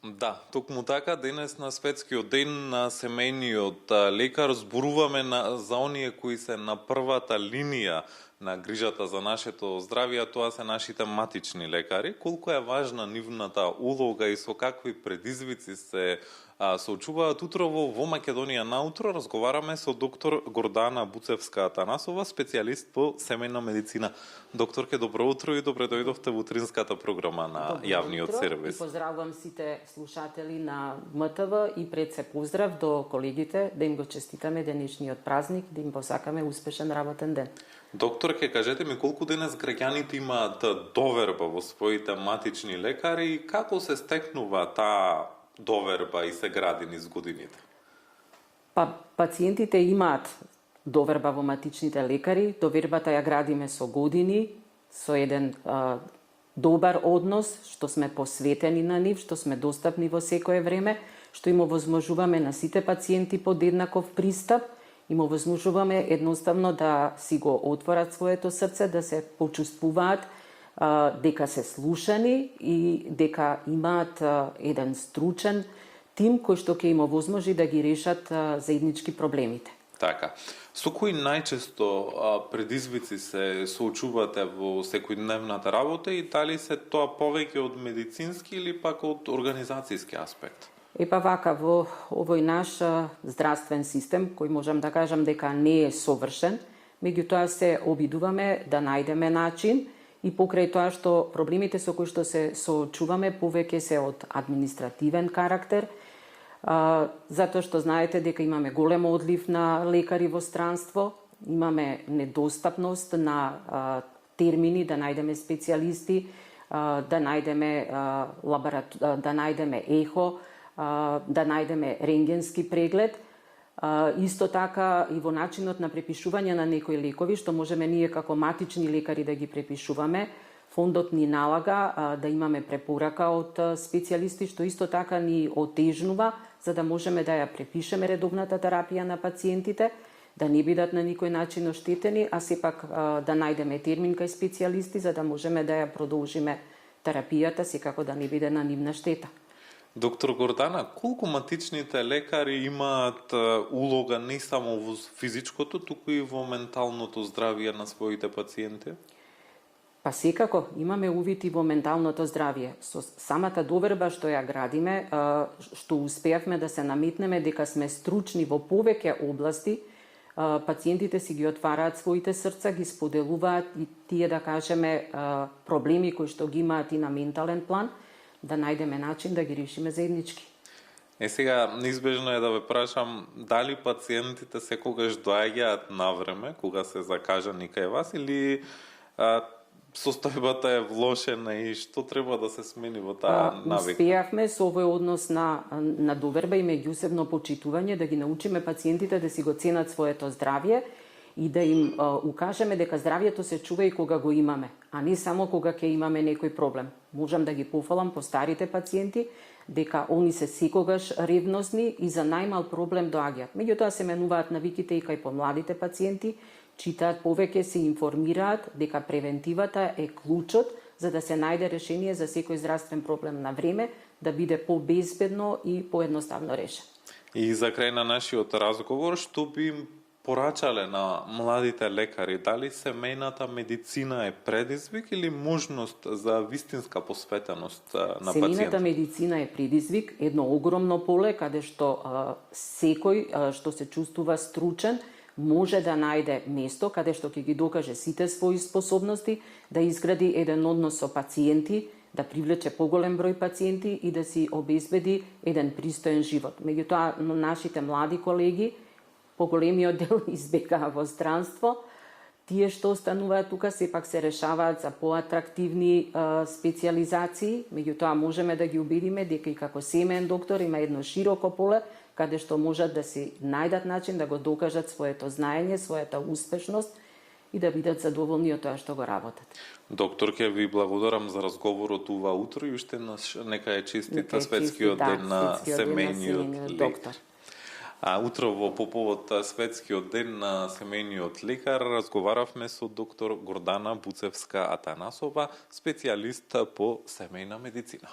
Да, токму така, денес на светскиот ден на семејниот лекар зборуваме за оние кои се на првата линија на грижата за нашето здравје, а тоа се нашите матични лекари. Колку е важна нивната улога и со какви предизвици се соочуваат. Утрово во Македонија наутро разговараме со доктор Гордана Буцевска-Атанасова, специјалист по семејна медицина. Докторке, добро утро и добре дојдовте во утринската програма на јавниот сервис. И поздравувам сите слушатели на МТВ и пред се поздрав до колегите, да им го честитаме денешниот празник, да им посакаме успешен работен ден. Докторке, кажете ми колку денес граѓаните имаат доверба во своите матични лекари и како се стекнува таа доверба и се гради низ годините? Пациентите имаат доверба во матичните лекари, довербата ја градиме со години, со еден добар однос, што сме посветени на нив, што сме достапни во секое време, што им овозможуваме на сите пациенти подеднаков пристап, им овозможуваме едноставно да си го отворат своето срце, да се почувствуваат дека се слушани и дека имаат еден стручен тим кој што ќе им овозможи да ги решат заеднички проблемите. Така. Со кои најчесто предизвици се соочувате во секојдневната работа и дали се тоа повеќе од медицински или пак од организацијски аспект? Вака, во овој наш здравствен систем, кој можам да кажам дека не е совршен, меѓутоа се обидуваме да најдеме начин и покрај тоа што проблемите со кои што се соочуваме повеќе се од административен карактер, затоа што знаете дека имаме голем одлив на лекари во странство, имаме недостапност на термини, да најдеме специјалисти, да најдеме ехо, да најдеме рентгенски преглед. Исто така и во начинот на препишување на некои лекови, што можеме ние како матични лекари да ги препишуваме, фондот ни налага да имаме препорака од специјалисти, што исто така ни отежнува, за да можеме да ја препишеме редовната терапија на пациентите, да не бидат на никој начин оштетени, а сепак да најдеме термин кај специјалисти, за да можеме да ја продолжиме терапијата, секако да не биде на нивна штета. Доктор Гордана, колку матичните лекари имаат улога не само во физичкото, туку и во менталното здравје на своите пациенти? Секако, имаме увид и во менталното здравје. Со самата доверба што ја градиме, што успеавме да се наметнеме дека сме стручни во повеќе области, пациентите си ги отвараат своите срца, ги споделуваат и тие, да кажеме, проблеми кои што ги имаат и на ментален план, да најдеме начин да ги решиме заеднички. Сега, неизбежно е да ве прашам, дали пациентите секогаш доаѓаат на време, кога се закажани кај вас, или состојбата е влошена и што треба да се смени во таа навика? Успеавме со овој однос на доверба и меѓусебно почитување да ги научиме пациентите да си го ценат своето здравје и да им укажеме дека здравјето се чува и кога го имаме, а не само кога ќе имаме некој проблем. Можам да ги пофалам по старите пациенти дека они се секогаш ревносни и за најмал проблем доаѓаат. Меѓутоа се менуваат навиките и кај помладите пациенти, читаат повеќе, се информираат дека превентивата е клучот за да се најде решение за секој здравствен проблем на време, да биде побезбедно и поедноставно решен. И за крај на нашиот разговор, што би им порачале на младите лекари, дали семејната медицина е предизвик или можност за вистинска посветеност на пациентите? Семејната медицина е предизвик, едно огромно поле каде што секој што се чувствува стручен може да најде место каде што ќе ги докаже сите своји способности, да изгради еден однос со пациенти, да привлече поголем број пациенти и да си обезбеди еден пристоен живот. Меѓутоа, нашите млади колеги поголемиот дел избегаа во странство. Тие што остануваат тука сепак се решаваат за поатрактивни специјализации, меѓутоа можеме да ги убедиме дека и како семеен доктор има едно широко поле каде што можат да си најдат начин да го докажат своето знаење, својата успешност и да бидат задоволни од тоа што го работат. Докторке, ви благодарам за разговорот ова утро и уште нека е честит светскиот ден на семејниот доктор. Утрово по повод светскиот ден на семејниот лекар разговаравме со доктор Гордана Буцевска-Атанасова, специјалист по семејна медицина.